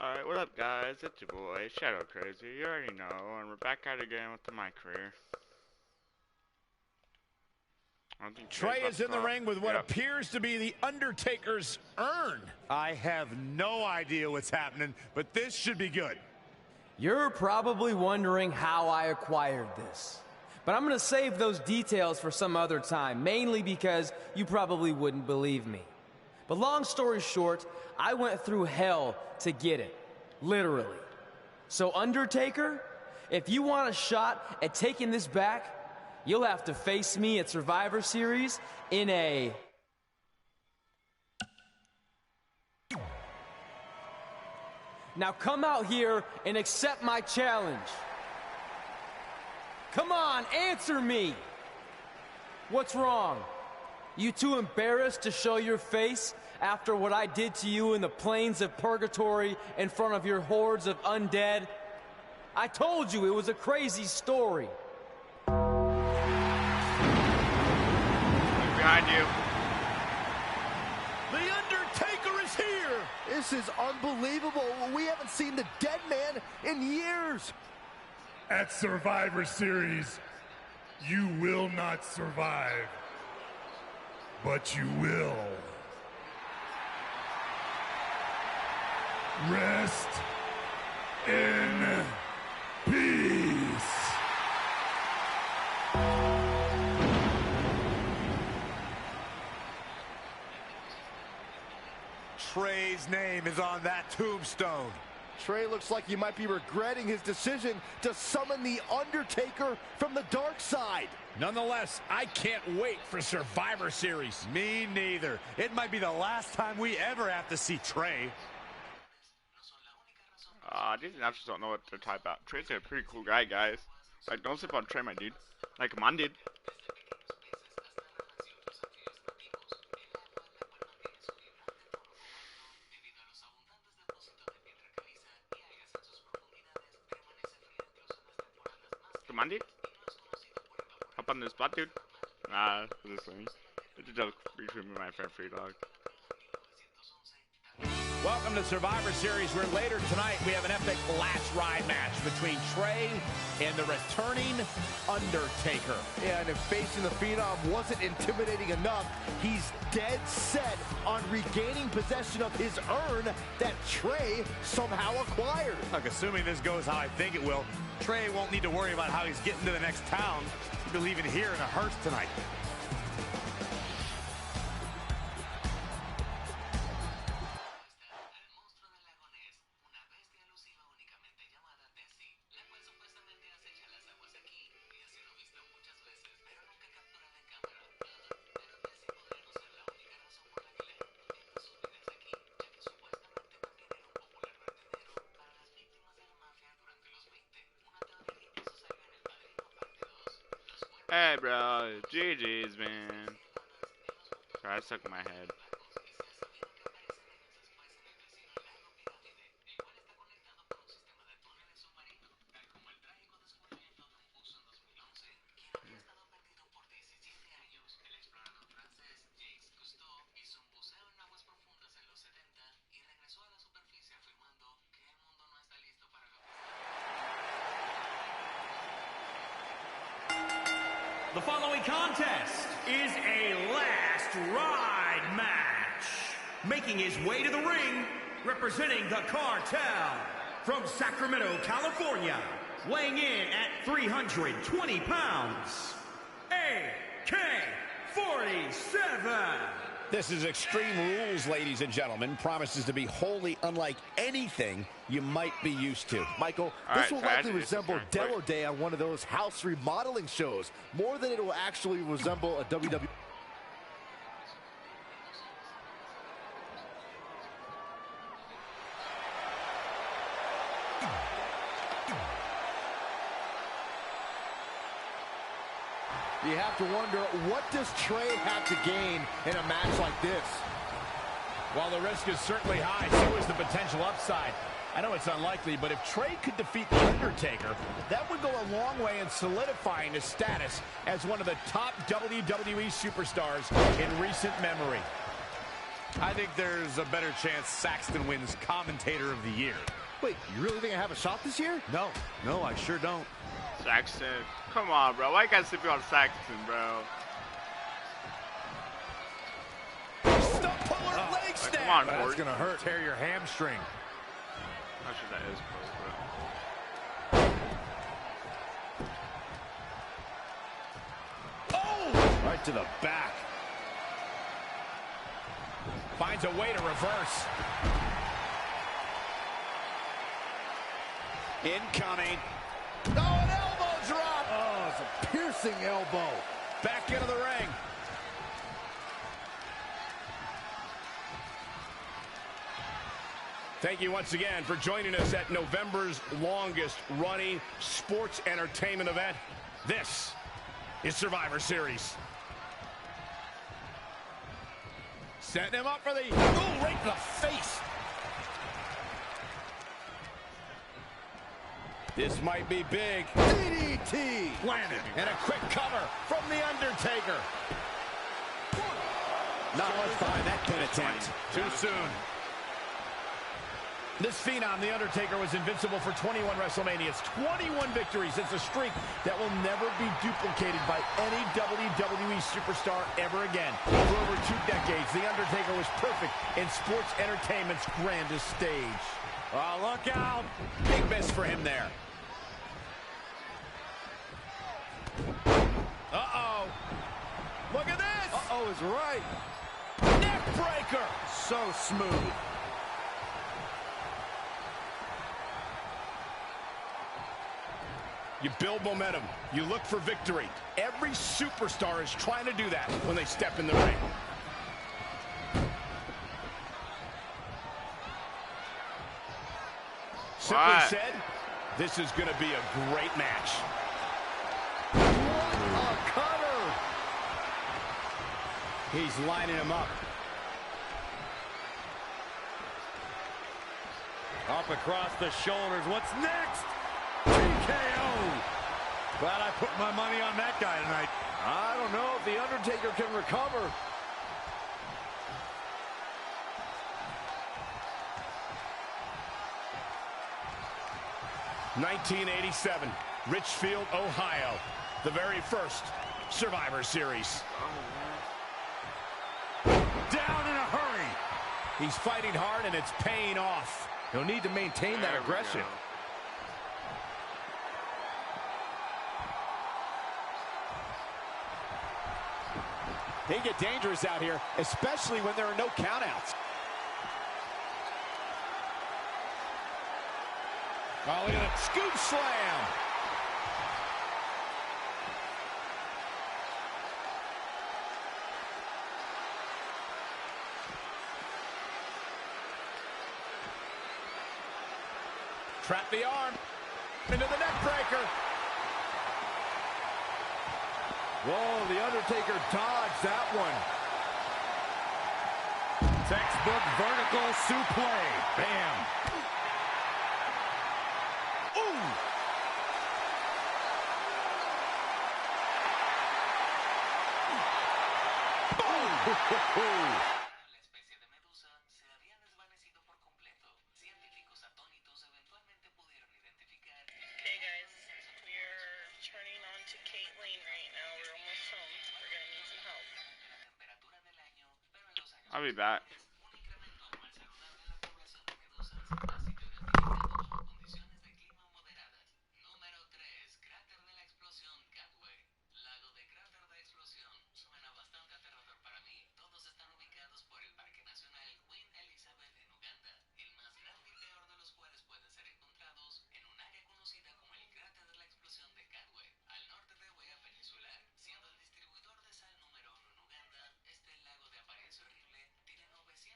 Alright, what up guys? It's your boy, Shadow Crazy. You already know, and we're back at it again with my career. Trey is in the ring with what appears to be the Undertaker's urn. I have no idea what's happening, but this should be good. You're probably wondering how I acquired this. But I'm gonna save those details for some other time, mainly because you probably wouldn't believe me. But long story short, I went through hell to get it. Literally. So Undertaker, if you want a shot at taking this back, you'll have to face me at Survivor Series in a... Now come out here and accept my challenge. Come on, answer me! What's wrong? You too embarrassed to show your face after what I did to you in the plains of purgatory in front of your hordes of undead? I told you it was a crazy story. Behind you. The Undertaker is here! This is unbelievable. We haven't seen the dead man in years. At Survivor Series, you will not survive. But you will. Rest in peace. Trey's name is on that tombstone. Trey looks like he might be regretting his decision to summon the Undertaker from the dark side. Nonetheless, I can't wait for Survivor Series. Me neither. It might be the last time we ever have to see Trey. These announcers don't know what they're talking about. Trey's a pretty cool guy, guys. Like, don't sleep on Trey, my dude. Like, come on, dude. Come on, dude. Hop on this spot, dude. Nah, this thing. It's a joke between me and my friend Free Dog. Welcome to Survivor Series, where later tonight we have an epic last ride match between Trey and the returning Undertaker. Yeah, and if facing the Phenom wasn't intimidating enough, he's dead set on regaining possession of his urn that Trey somehow acquired. Look, assuming this goes how I think it will, Trey won't need to worry about how he's getting to the next town. He'll be leaving here in a hearse tonight. Hey, bro. GG's, man. Sorry, I stuck in my head. The following contest is a last ride match. Making his way to the ring, representing the Cartel, from Sacramento, California, weighing in at 320 pounds, AK-47. This is Extreme Rules, ladies and gentlemen. Promises to be wholly unlike anything you might be used to. Michael, this will likely resemble Demo Day on one of those house remodeling shows, more than it will actually resemble a WWE. You have to wonder, what does Trey have to gain in a match like this? While the risk is certainly high, so is the potential upside. I know it's unlikely, but if Trey could defeat The Undertaker, that would go a long way in solidifying his status as one of the top WWE superstars in recent memory. I think there's a better chance Saxton wins Commentator of the Year. Wait, you really think I have a shot this year? No, I sure don't. Saxton. Come on, bro. Why you guys sleeping on Saxton, bro? Stump puller leg snap. Come on, That's Corey. gonna hurt. Tear your hamstring. Not sure that is close, bro. Oh! Right to the back. Finds a way to reverse. Incoming. Oh, an elbow drop. Oh, it's a piercing elbow. Back into the ring. Thank you once again for joining us at November's longest running sports entertainment event. This is Survivor Series. Setting him up for the... Ooh, right to the face. This might be big. DDT. Planted. And a quick cover from The Undertaker. Not much behind that pin attempt. Too soon. This phenom, The Undertaker, was invincible for 21 WrestleManias, 21 victories. It's a streak that will never be duplicated by any WWE superstar ever again. For over 2 decades, The Undertaker was perfect in sports entertainment's grandest stage. Oh, look out. Big miss for him there. Uh-oh. Look at this. Uh-oh is right. Neck breaker. So smooth. You build momentum. You look for victory. Every superstar is trying to do that when they step in the ring. Simply said, this is going to be a great match. What a cutter. He's lining him up. Up across the shoulders. What's next? TKO. Glad I put my money on that guy tonight. I don't know if The Undertaker can recover. '87, Richfield, Ohio. The very first Survivor Series. Down in a hurry. He's fighting hard and it's paying off. He'll need to maintain that aggression. They get dangerous out here, especially when there are no countouts. Oh, look at that scoop slam. Trap the arm into the neck breaker. Whoa, The Undertaker dodged that one. Textbook vertical suplex. Bam. La especie de medusa se había desvanecido por completo. Científicos atónitos eventualmente pudieron identificar. Okay guys, we're turning on to Kate Lane right now. We're almost home. We're gonna need some help. La temperatura del año, pero en los años I'll be back. un incremento anual saludable en la población de medusas, ha sido identificado bajo condiciones de clima moderadas. Número 3, cráter de la explosión Catway. Lago de cráter de explosión. Suena bastante aterrador para mí. Todos están ubicados por el Parque Nacional Queen Elizabeth en Uganda, el más grande y peor de los cuales pueden ser encontrados en un área conocida como el cráter de la explosión de Catway, al norte de Wea Peninsular. Siendo el distribuidor de sal número 1 en Uganda, este lago de apariencia horrible tiene 900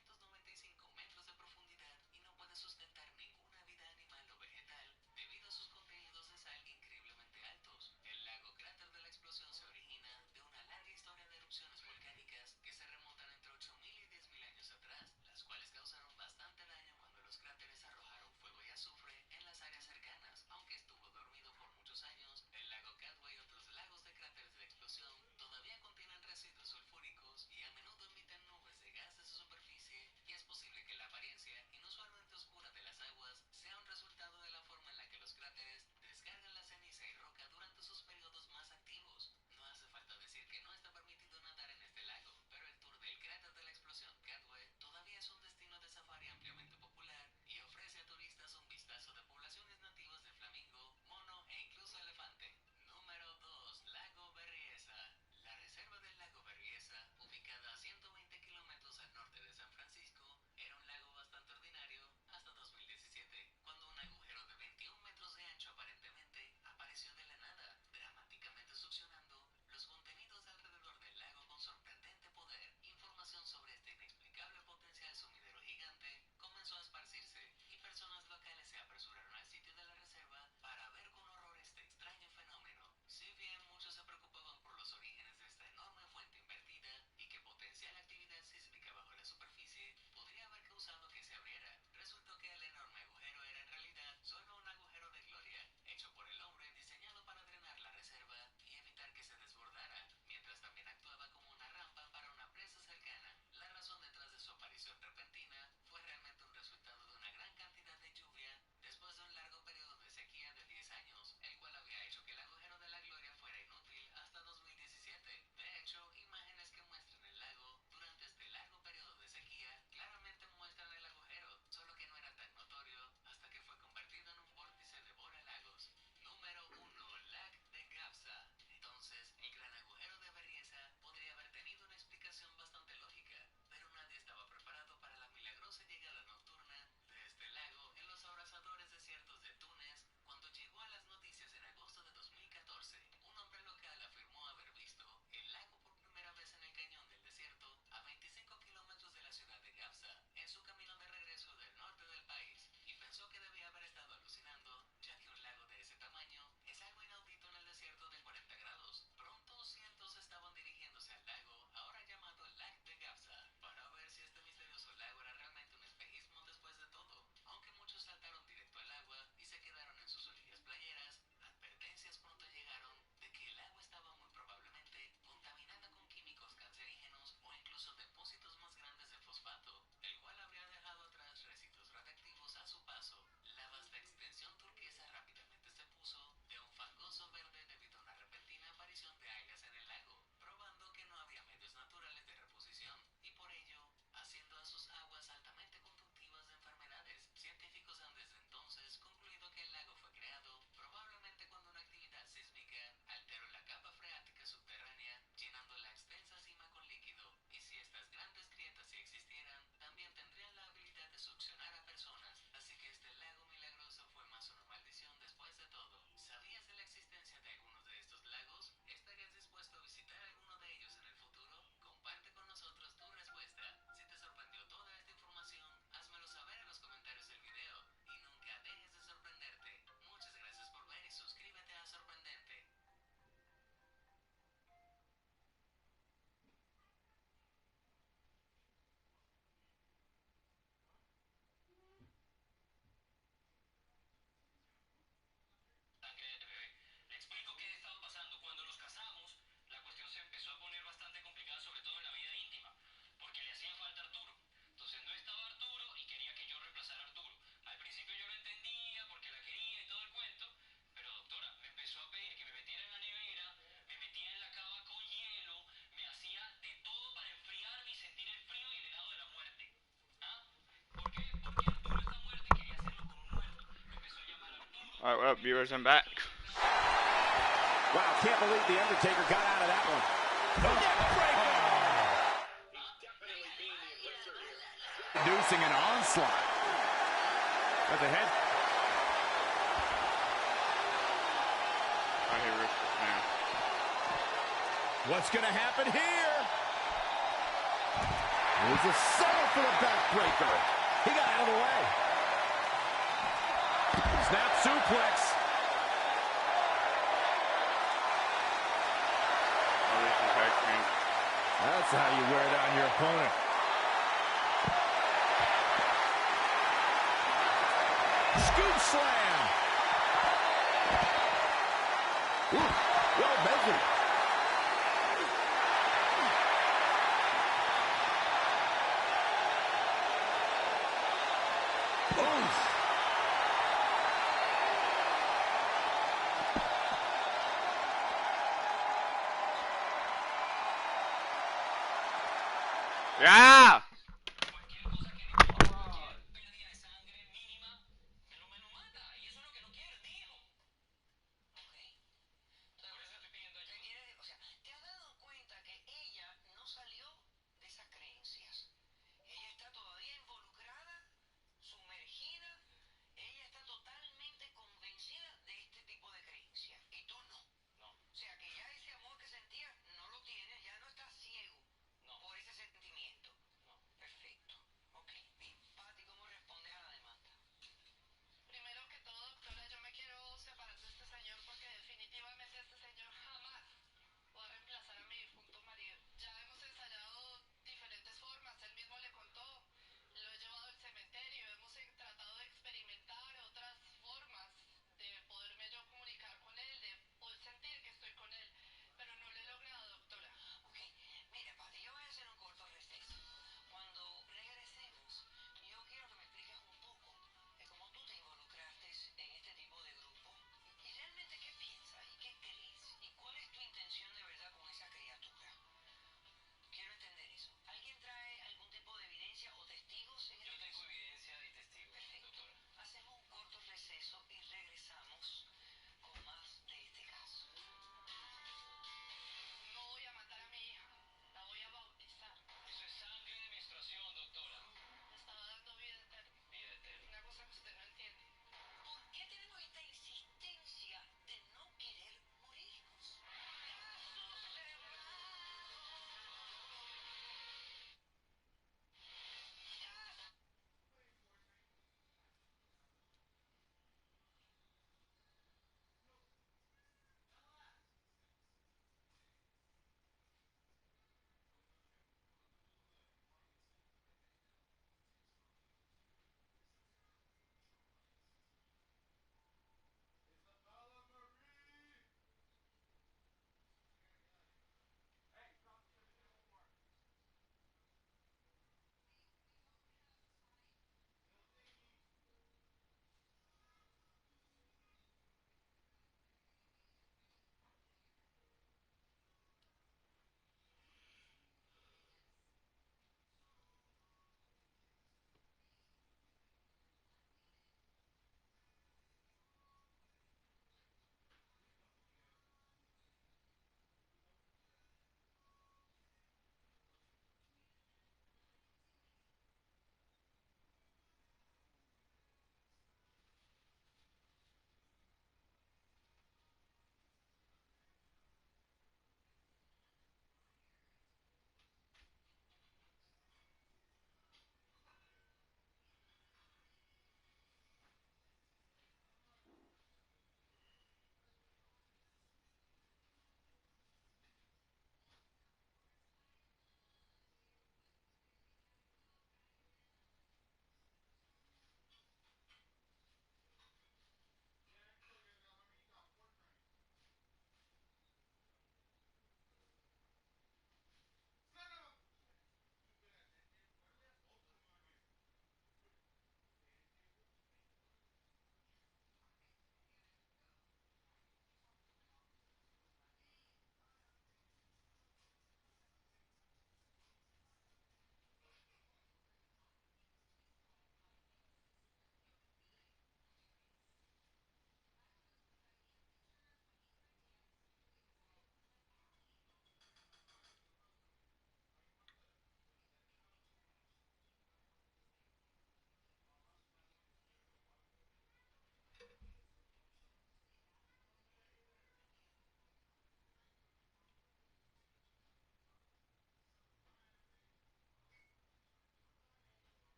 cuando nos casamos, la cuestión se empezó a poner bastante complicada, sobre todo en la vida íntima, porque le hacía falta Arturo. Entonces no estaba Arturo y quería que yo reemplazara a Arturo. Al principio yo no entendía porque la quería y todo el cuento, pero doctora, me empezó a pedir que me metiera en la nevera, me metía en la cava con hielo, me hacía de todo para enfriarme y sentir el frío y el helado de la muerte. ¿Ah? ¿Por qué? Porque Arturo esta muerte quería hacerlo con un muerto. Me empezó a llamar Arturo. Alright, what up, viewers? I'm back. Wow, can't believe The Undertaker got out of that one. Inducing an onslaught. At the head. I hear Rich now. What's going to happen here? There's a settle for the backbreaker. He got out of the way. Snap suplex. Oh, this is hurting. That's how you wear down your opponent. Scoop slam. Ooh, well measured. Yeah! Cualquier cosa que cualquier pérdida de sangre mínima me lo mata. Y eso es lo que no quiero, digo. Ok. Por eso estoy pidiendo ayuda. O sea, ¿te has dado cuenta que ella no salió de esas creencias? Ella está todavía involucrada, sumergida. Ella está totalmente convencida de este tipo de creencias. Y tú no. No. O sea, que ya ese amor que sentía no lo tienes, ya no estás ciego por ese sentimiento. No.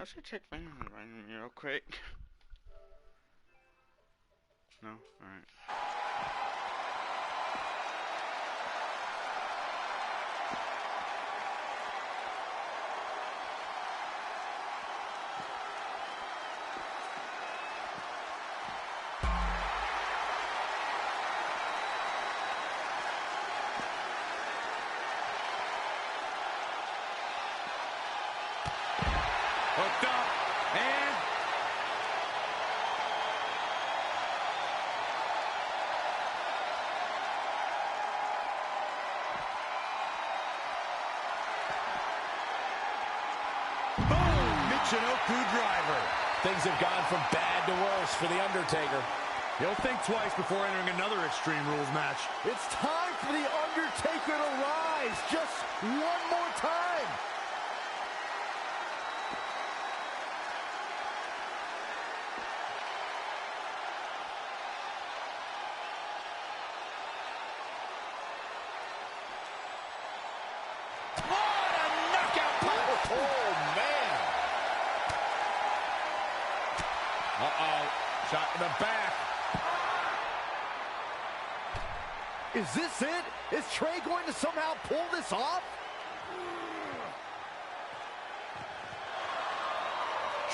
I should check my real quick. No? Alright. Hooked up, and boom! Michinoku driver. Things have gone from bad to worse for The Undertaker. He'll think twice before entering another Extreme Rules match. It's time for The Undertaker to rise just one more time. Shot in the back. Is this it? Is Trey going to somehow pull this off?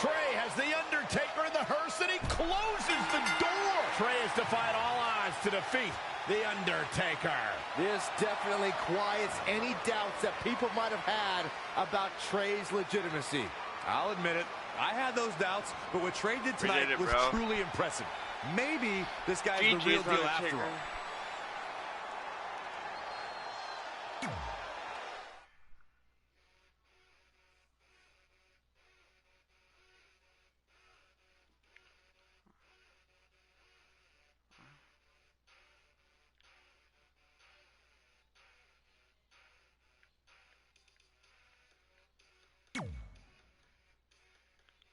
Trey has The Undertaker in the hearse, and he closes the door. Trey has defied all odds to defeat The Undertaker. This definitely quiets any doubts that people might have had about Trey's legitimacy. I'll admit it. I had those doubts, but what Trey did tonight was truly impressive. Maybe this guy's the real deal after all.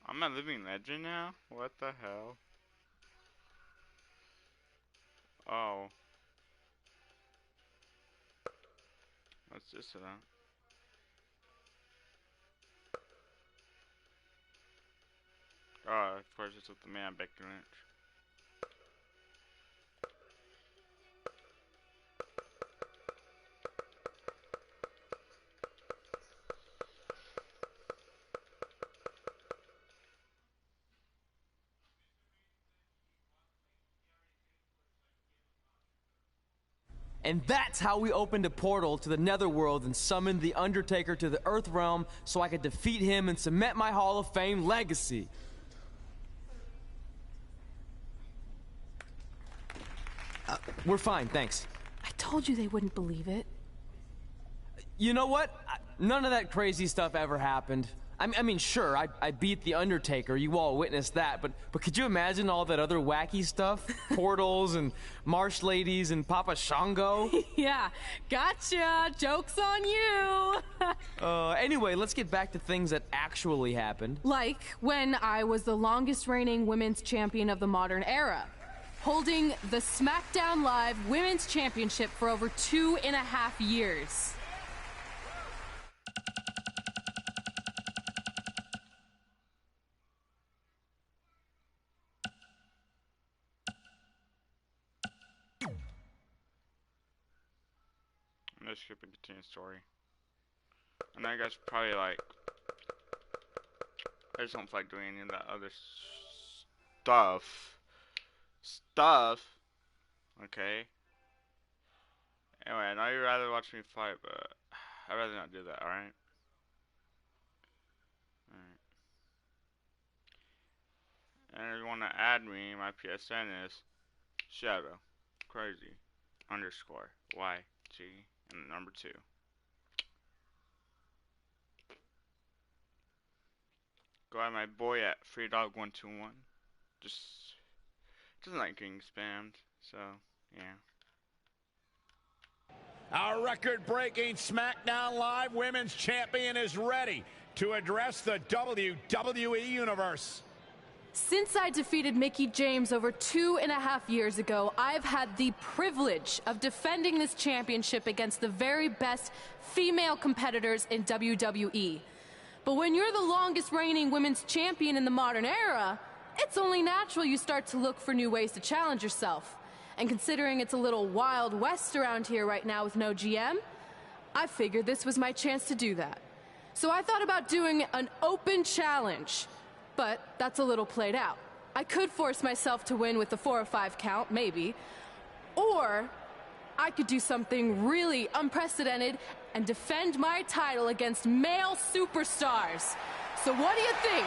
I'm a living legend now? What the hell? Oh. What's this about? Oh, of course it's with the man Becky Lynch. And that's how we opened a portal to the Netherworld and summoned The Undertaker to the Earth Realm so I could defeat him and cement my Hall of Fame legacy. We're fine, thanks. I told you they wouldn't believe it. You know what? None of that crazy stuff ever happened. I mean, sure, I beat The Undertaker, you all witnessed that, but could you imagine all that other wacky stuff? Portals and marsh ladies and Papa Shango? Yeah, gotcha! Joke's on you! Anyway, let's get back to things that actually happened. Like when I was the longest reigning women's champion of the modern era, holding the SmackDown Live Women's Championship for over 2.5 years. I'm just skipping the continue story. And I guess probably like I just don't feel like doing any of that other stuff. Okay. Anyway, I know you'd rather watch me fight, but I'd rather not do that, alright? Alright. And if you want to add me, my PSN is Shadow Crazy _ YG and the number 2. Go at my boy at FreeDog121. Just doesn't like getting spammed, so yeah. Our record-breaking SmackDown Live Women's Champion is ready to address the WWE Universe. Since I defeated Mickie James over 2.5 years ago, I've had the privilege of defending this championship against the very best female competitors in WWE. But when you're the longest reigning women's champion in the modern era, it's only natural you start to look for new ways to challenge yourself. And considering it's a little Wild West around here right now with no GM, I figured this was my chance to do that. So I thought about doing an open challenge, but that's a little played out. I could force myself to win with the 4 or 5 count, maybe, or I could do something really unprecedented and defend my title against male superstars. So what do you think?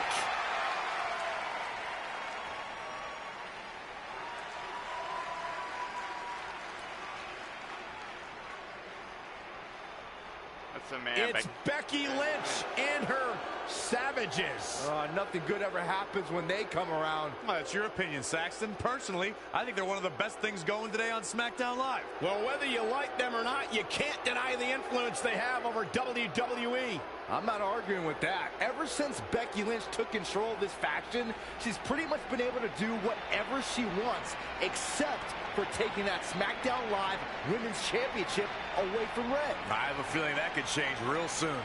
That's a man. It's Becky Lynch and her Savages. Nothing good ever happens when they come around. Well, that's your opinion, Saxton. Personally, I think they're one of the best things going today on SmackDown Live. Well, whether you like them or not, you can't deny the influence they have over WWE. I'm not arguing with that. Ever since Becky Lynch took control of this faction, she's pretty much been able to do whatever she wants, except for taking that SmackDown Live Women's Championship away from Red. I have a feeling that could change real soon.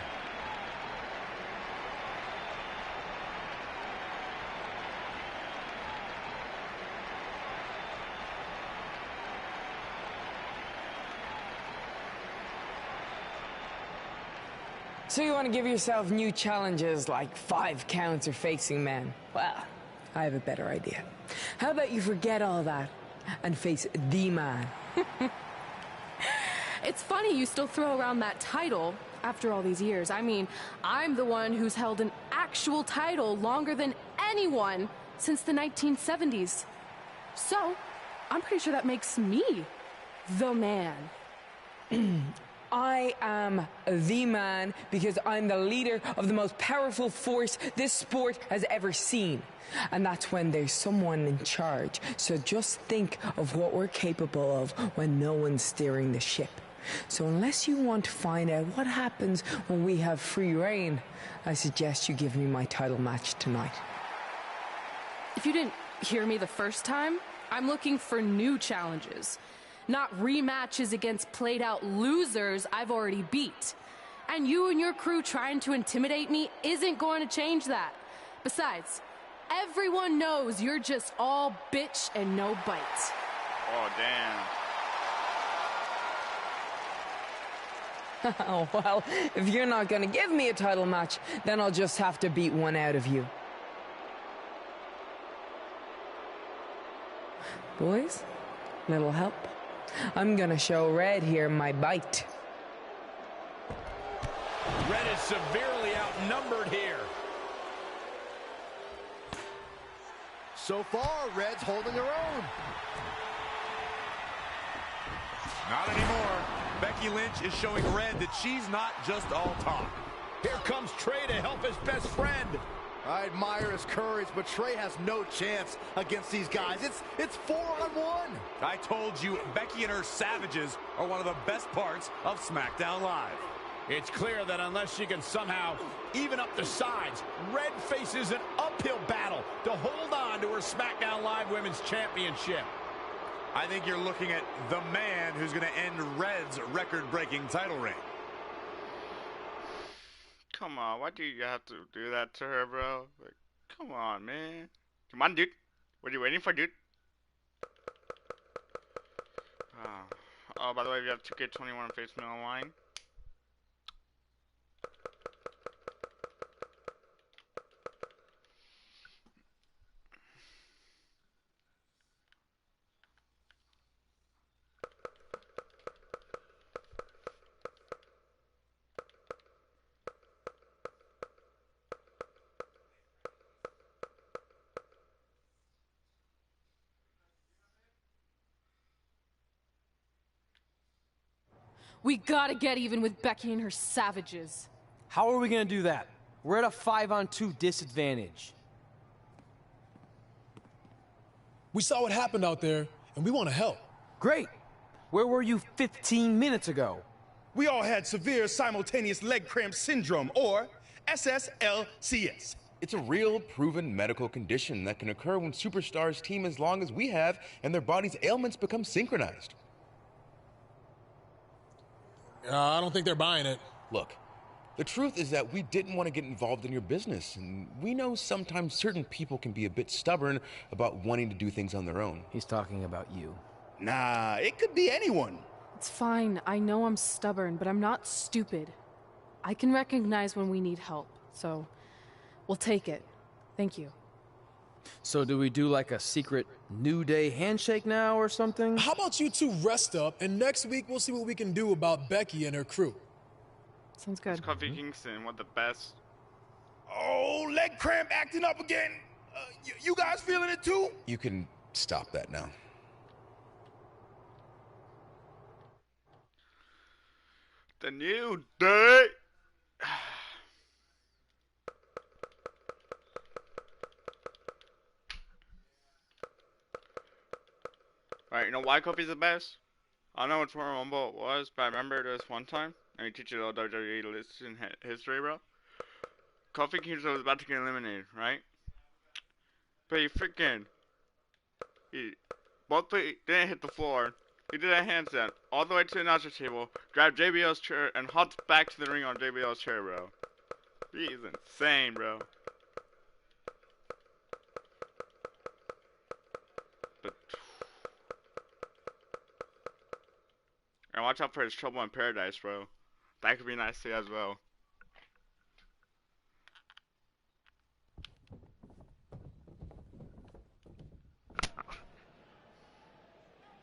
So you want to give yourself new challenges like 5 counts or facing men? Well, I have a better idea. How about you forget all that and face the man? It's funny you still throw around that title after all these years. I mean, I'm the one who's held an actual title longer than anyone since the 1970s. So, I'm pretty sure that makes me the man. I am the man because I'm the leader of the most powerful force this sport has ever seen. And that's when there's someone in charge. So just think of what we're capable of when no one's steering the ship. So unless you want to find out what happens when we have free reign, I suggest you give me my title match tonight. If you didn't hear me the first time, I'm looking for new challenges. Not rematches against played-out losers I've already beat. And you and your crew trying to intimidate me isn't going to change that. Besides, everyone knows you're just all bitch and no bite. Oh, damn. Oh, well, if you're not going to give me a title match, then I'll just have to beat one out of you. Boys, little help? I'm gonna show Red here my bite. Red is severely outnumbered here. So far, Red's holding her own. Not anymore. Becky Lynch is showing Red that she's not just all talk. Here comes Trey to help his best friend. I admire his courage, but Trey has no chance against these guys. It's 4-on-1. I told you, Becky and her Savages are one of the best parts of SmackDown Live. It's clear that unless she can somehow even up the sides, Red faces an uphill battle to hold on to her SmackDown Live Women's Championship. I think you're looking at the man who's going to end Red's record-breaking title reign. Come on, why do you have to do that to her, bro? Like, come on, man. Come on, dude. What are you waiting for, dude? Oh, by the way, if you have 2K21 and face me online. We gotta get even with Becky and her Savages. How are we gonna do that? We're at a 5-on-2 disadvantage. We saw what happened out there, and we want to help. Great. Where were you 15 minutes ago? We all had severe simultaneous leg cramp syndrome, or SSLCS. It's a real, proven medical condition that can occur when superstars team as long as we have and their body's ailments become synchronized. I don't think they're buying it. Look, The truth is that we didn't want to get involved in your business, and we know sometimes certain people can be a bit stubborn about wanting to do things on their own. He's talking about you. Nah, it could be anyone. It's fine. I know I'm stubborn, but I'm not stupid. I can recognize when we need help, so we'll take it. Thank you. So do we do like a secret New Day handshake now or something? How about you two rest up, and next week we'll see what we can do about Becky and her crew. Sounds good. It's Kofi Kingston, one of the best. Oh, leg cramp acting up again. You guys feeling it too? You can stop that now. The New Day. Alright, you know why Kofi's the best? I don't know which Royal Rumble it was, but I remember this one time, and he teaches all WWE listen history, bro. Kofi Kingston was about to get eliminated, right? But both feet didn't hit the floor. He did a handstand all the way to the announcer table, grabbed JBL's chair, and hopped back to the ring on JBL's chair, bro. He is insane, bro. But and watch out for his Trouble in Paradise, bro. That could be nice too as well.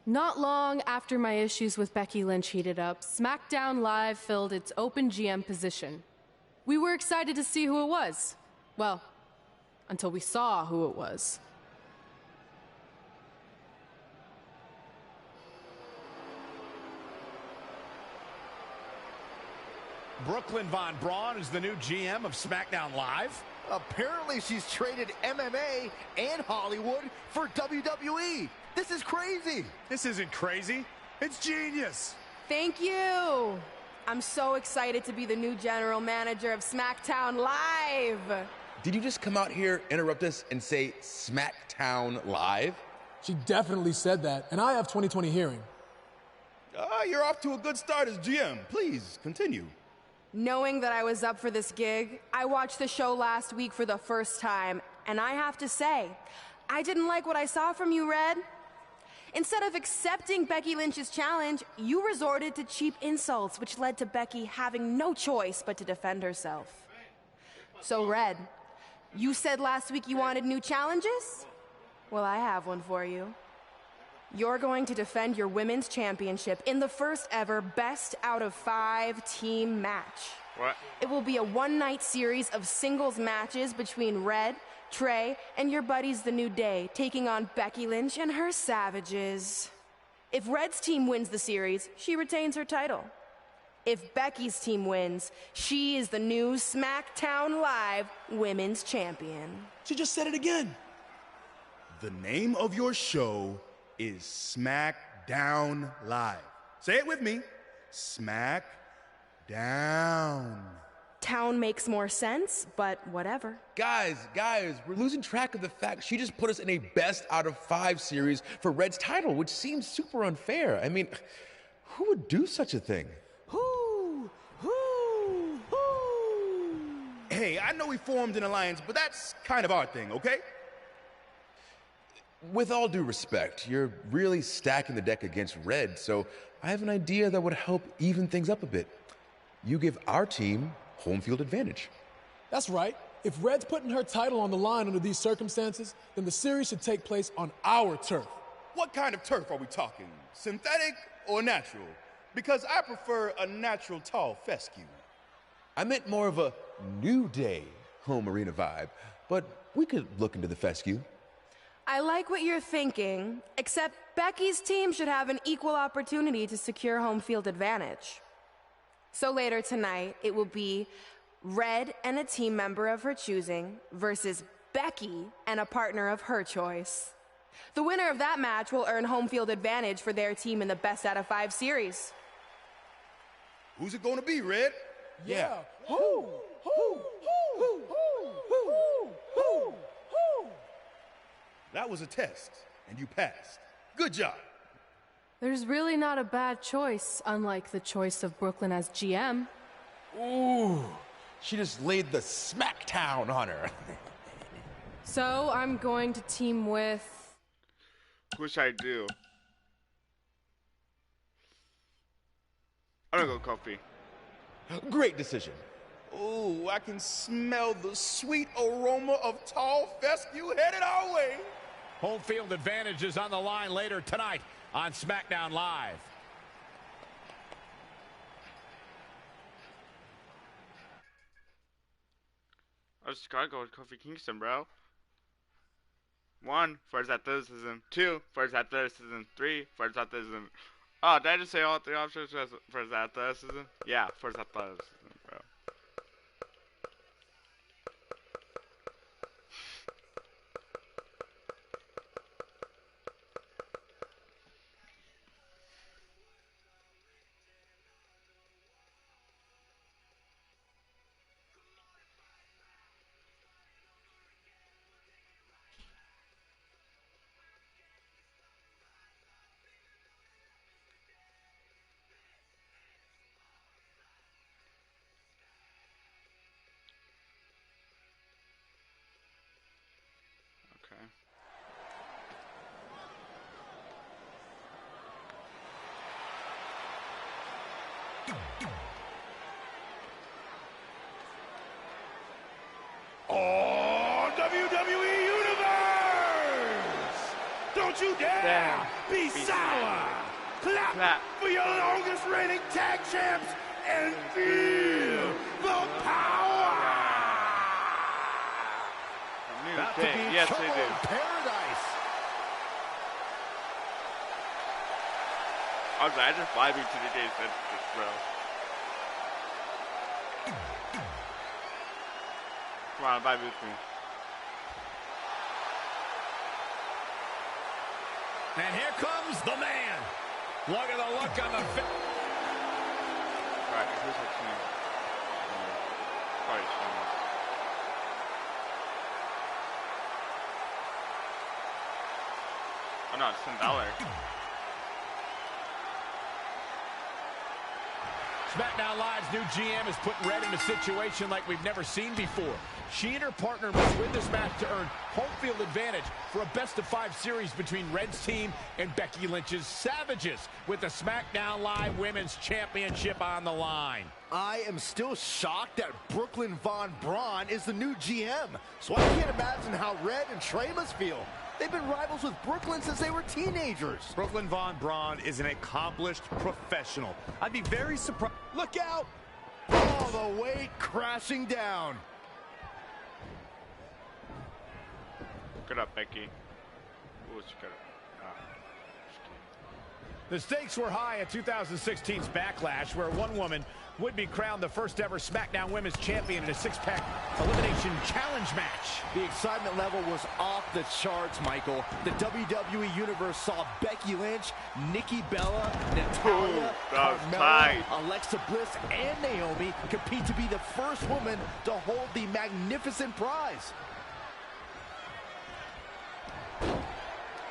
Not long after my issues with Becky Lynch heated up, SmackDown Live filled its open GM position. We were excited to see who it was. Well, until we saw who it was. Brooklyn Von Braun is the new GM of SmackDown Live. Apparently she's traded MMA and Hollywood for WWE. This is crazy. This isn't crazy. It's genius. Thank you. I'm so excited to be the new general manager of SmackDown Live. Did you just come out here, interrupt us, and say SmackDown Live? She definitely said that, and I have 20/20 hearing. You're off to a good start as GM. Please, continue. Knowing that I was up for this gig, I watched the show last week for the first time, and I have to say, I didn't like what I saw from you, Red. Instead of accepting Becky Lynch's challenge, you resorted to cheap insults, which led to Becky having no choice but to defend herself. So, Red, you said last week you wanted new challenges? Well, I have one for you. You're going to defend your women's championship in the first ever best out of 5 team match. What? It will be a one-night series of singles matches between Red, Trey, and your buddies The New Day, taking on Becky Lynch and her Savages. If Red's team wins the series, she retains her title. If Becky's team wins, she is the new SmackDown Live Women's Champion. She just said it again. The name of your show is SmackDown Live. Say it with me. SmackDown. Town makes more sense, but whatever. Guys, we're losing track of the fact she just put us in a best out of 5 series for Red's title, which seems super unfair. I mean, who would do such a thing? Hey, I know we formed an alliance, but that's kind of our thing, okay? With all due respect, you're really stacking the deck against Red, so I have an idea that would help even things up a bit. You give our team home field advantage. That's right. If Red's putting her title on the line under these circumstances, then the series should take place on our turf. What kind of turf are we talking? Synthetic or natural? Because I prefer a natural tall fescue. I meant more of a New Day home arena vibe, but we could look into the fescue. I like what you're thinking, except Becky's team should have an equal opportunity to secure home field advantage. So later tonight, it will be Red and a team member of her choosing versus Becky and a partner of her choice. The winner of that match will earn home field advantage for their team in the best out of 5 series. Who's it gonna be, Red? Yeah. That was a test, and you passed. Good job. There's really not a bad choice, unlike the choice of Brooklyn as GM. Ooh, she just laid the smackdown on her. So I'm going to team with... Who should I do? I'm gonna go Kofi. Great decision. Ooh, I can smell the sweet aroma of tall fescue headed our way. Home field advantage is on the line later tonight on SmackDown Live. I just gotta go with Kofi Kingston, bro. 1, for his athleticism. 2, for his athleticism. 3, for his athleticism. Oh, did I just say all 3 options for his athleticism? Yeah, for his athleticism, bro. Okay. Oh, WWE Universe! Don't you dare be sour! Clap for your longest reigning tag champs and feel the power! About to be yes, trouble they do. in paradise. I just vibing to the days that bro. Come on, vibe with me. And here comes the man. Look at the look on the face. Alright, who's her team? Probably Sheamus. Oh no, it's Finn Balor. SmackDown Live's new GM is putting Red in a situation like we've never seen before. She and her partner must win this match to earn home field advantage for a best-of-5 series between Red's team and Becky Lynch's Savages, with the SmackDown Live Women's Championship on the line. I am still shocked that Brooklyn Von Braun is the new GM, so I can't imagine how Red and Trey must feel. They've been rivals with Brooklyn since they were teenagers. Brooklyn Von Braun is an accomplished professional. I'd be very surprised. Look out! All the weight crashing down. Good up, Becky. Ooh, she got it. The stakes were high at 2016's Backlash, where one woman would be crowned the first ever SmackDown Women's Champion in a 6-pack elimination challenge match. The excitement level was off the charts, Michael. The WWE Universe saw Becky Lynch, Nikki Bella, Natalya, Carmella, Alexa Bliss, and Naomi compete to be the first woman to hold the magnificent prize.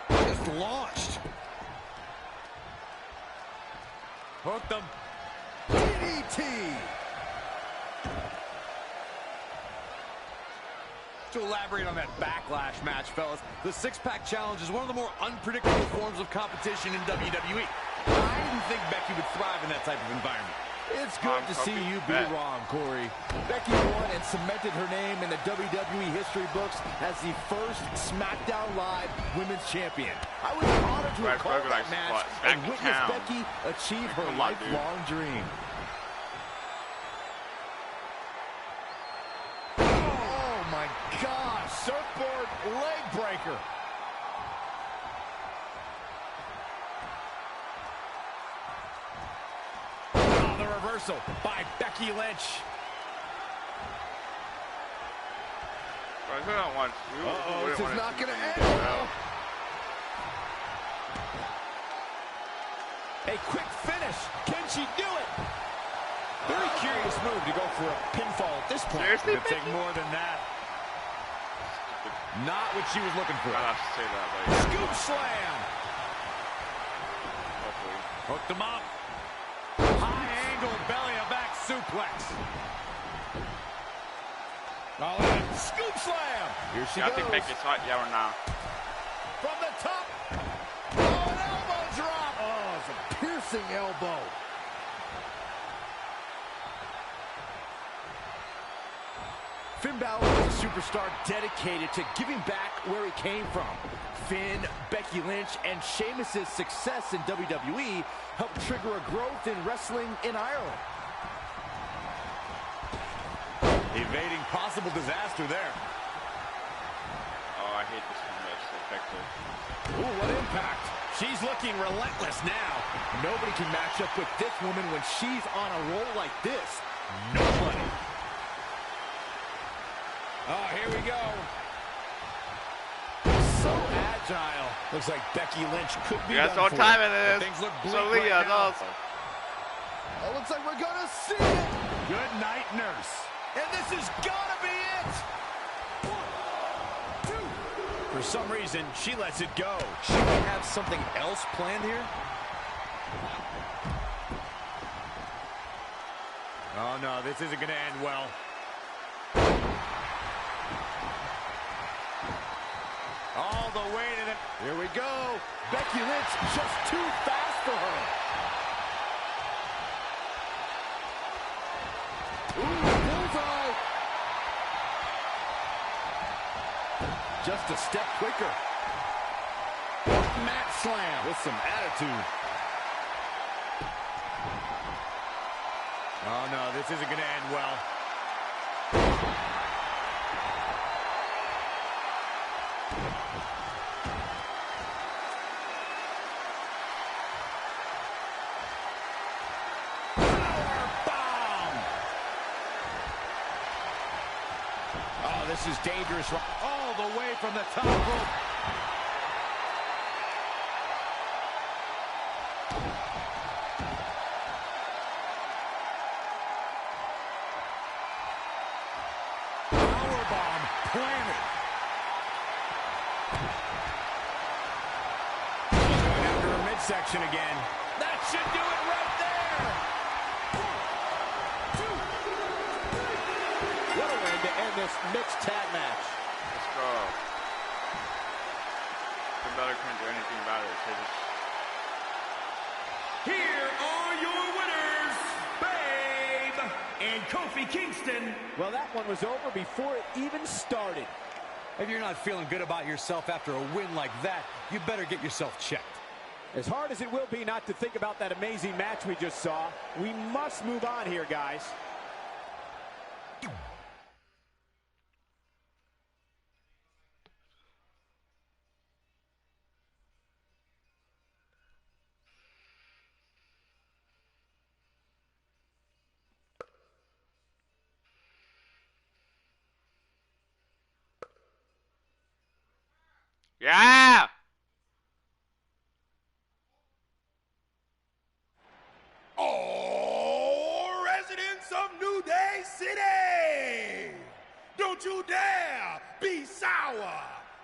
Just launched. Hooked them. DDT! To elaborate on that Backlash match, fellas, the 6-pack challenge is one of the more unpredictable forms of competition in WWE. I didn't think Becky would thrive in that type of environment. It's good to see you be wrong, Corey. Becky won and cemented her name in the WWE history books as the first SmackDown Live Women's Champion. I was honored to have called that match and witness Becky achieve her lifelong dream. Oh my gosh, surfboard leg breaker. The reversal by Becky Lynch. This is not going to end well. A quick finish. Can she do it? Very curious move to go for a pinfall at this point. Seriously, it could take more than that. Not what she was looking for. I'll have to say that, but Scoop slam. hopefully. Hooked them up. High angle belly of back suplex. Oh, and scoop slam. Here she I goes. think Becky's hot, yeah or nah. From the top. Oh, an elbow drop. Oh, it's a piercing elbow. Finn Balor is a superstar dedicated to giving back where he came from. Finn, Becky Lynch, and Sheamus' success in WWE helped trigger a growth in wrestling in Ireland. Evading possible disaster there. Oh, I hate this one. That's effective. Ooh, what impact. She's looking relentless now. Nobody can match up with this woman when she's on a roll like this. Nobody. Oh, here we go. So agile. Looks like Becky Lynch could be That's done what for. time it is. Things look bleak So Leah, right now. Oh, looks like we're gonna see it. Good night, nurse. And this is gonna be it. For some reason, she lets it go. Should we have something else planned here? Oh, no, this isn't going to end well. All the way to the... Here we go. Becky Lynch just too fast for her. Ooh, bullseye. Just a step quicker. Mat slam. With some attitude. Oh, no, this isn't going to end well. Oh, this is dangerous. All the way from the top rope. Powerbomb planted. She's going after her midsection again. That should do it right there. What a way to end this mixed tag match. Let's go. The better couldn't do anything about it. So just... Here are your winners, Babe and Kofi Kingston. Well, that one was over before it even started. If you're not feeling good about yourself after a win like that, you better get yourself checked. As hard as it will be not to think about that amazing match we just saw, we must move on here, guys. Yeah! All residents of New Day City, don't you dare be sour.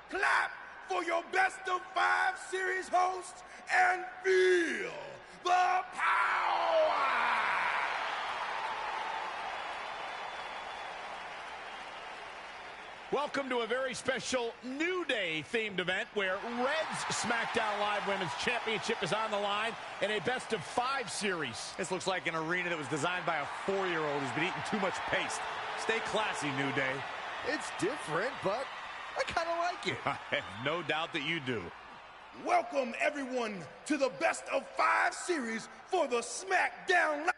Clap for your best of 5 series hosts and feel the power. Welcome to a very special New Day themed event where Red's SmackDown Live Women's Championship is on the line in a best of 5 series. This looks like an arena that was designed by a 4-year-old who's been eating too much paste. Stay classy, New Day. It's different, but I kind of like it. I have no doubt that you do. Welcome everyone to the best of 5 series for the SmackDown Live.